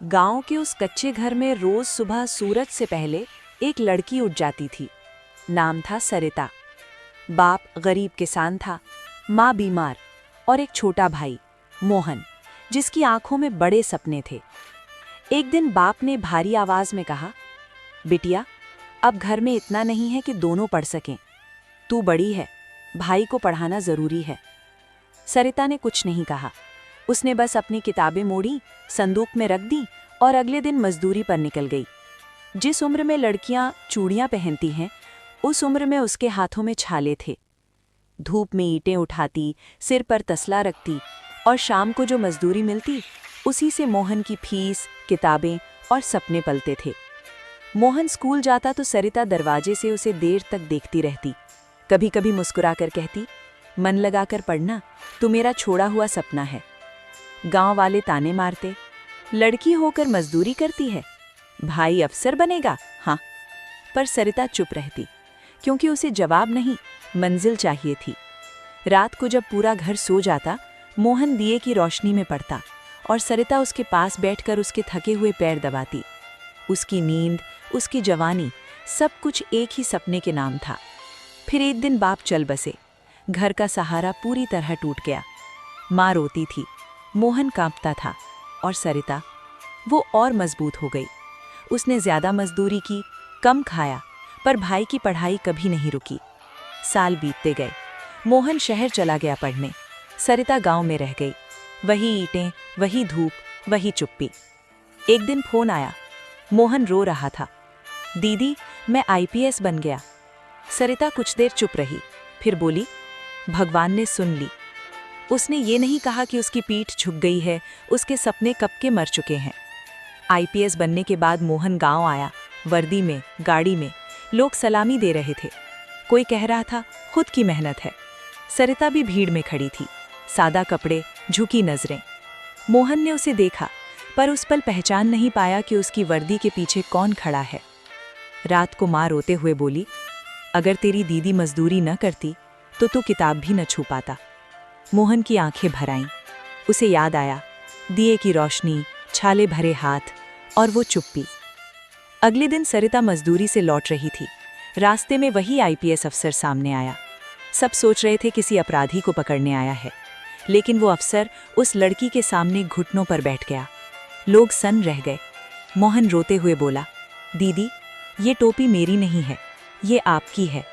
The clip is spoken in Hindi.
गांव के उस कच्चे घर में रोज सुबह सूरज से पहले एक लड़की उठ जाती थी। नाम था सरिता। बाप गरीब किसान था, माँ बीमार और एक छोटा भाई मोहन, जिसकी आंखों में बड़े सपने थे। एक दिन बाप ने भारी आवाज में कहा, बिटिया, अब घर में इतना नहीं है कि दोनों पढ़ सकें। तू बड़ी है, भाई को पढ़ाना जरूरी है। सरिता ने कुछ नहीं कहा। उसने बस अपनी किताबें मोड़ी, संदूक में रख दी और अगले दिन मजदूरी पर निकल गई। जिस उम्र में लड़कियां चूड़ियां पहनती हैं, उस उम्र में उसके हाथों में छाले थे। धूप में ईंटें उठाती, सिर पर तसला रखती और शाम को जो मजदूरी मिलती, उसी से मोहन की फीस, किताबें और सपने पलते थे। मोहन स्कूल जाता तो सरिता दरवाजे से उसे देर तक देखती रहती। कभी कभी मुस्कुराकर कहती, मन लगाकर पढ़ना, तू मेरा छोड़ा हुआ सपना है। गांव वाले ताने मारते, लड़की होकर मजदूरी करती है, भाई अफसर बनेगा। हाँ, पर सरिता चुप रहती, क्योंकि उसे जवाब नहीं, मंजिल चाहिए थी। रात को जब पूरा घर सो जाता, मोहन दिए की रोशनी में पड़ता और सरिता उसके पास बैठकर उसके थके हुए पैर दबाती। उसकी नींद, उसकी जवानी, सब कुछ एक ही सपने के नाम था। फिर एक दिन बाप चल बसे। घर का सहारा पूरी तरह टूट गया। माँ रोती थी, मोहन कांपता था और सरिता, वो और मजबूत हो गई। उसने ज्यादा मजदूरी की, कम खाया, पर भाई की पढ़ाई कभी नहीं रुकी। साल बीतते गए। मोहन शहर चला गया पढ़ने। सरिता गांव में रह गई। वही ईंटें, वही धूप, वही चुप्पी। एक दिन फोन आया। मोहन रो रहा था, दीदी, मैं आईपीएस बन गया। सरिता कुछ देर चुप रही, फिर बोली, भगवान ने सुन ली। उसने ये नहीं कहा कि उसकी पीठ झुक गई है, उसके सपने कब के मर चुके हैं। आईपीएस बनने के बाद मोहन गांव आया, वर्दी में, गाड़ी में। लोग सलामी दे रहे थे। कोई कह रहा था, खुद की मेहनत है। सरिता भी भीड़ में खड़ी थी, सादा कपड़े, झुकी नजरें। मोहन ने उसे देखा, पर उस पल पहचान नहीं पाया कि उसकी वर्दी के पीछे कौन खड़ा है। रात को माँ रोते हुए बोली, अगर तेरी दीदी मजदूरी न करती तो तू किताब भी न छू पाता। मोहन की आंखें भर आईं। उसे याद आया, दिए की रोशनी, छाले भरे हाथ और वो चुप्पी। अगले दिन सरिता मजदूरी से लौट रही थी। रास्ते में वही आईपीएस अफसर सामने आया। सब सोच रहे थे किसी अपराधी को पकड़ने आया है, लेकिन वो अफसर उस लड़की के सामने घुटनों पर बैठ गया। लोग सन्न रह गए। मोहन रोते हुए बोला, दीदी, ये टोपी मेरी नहीं है, ये आपकी है।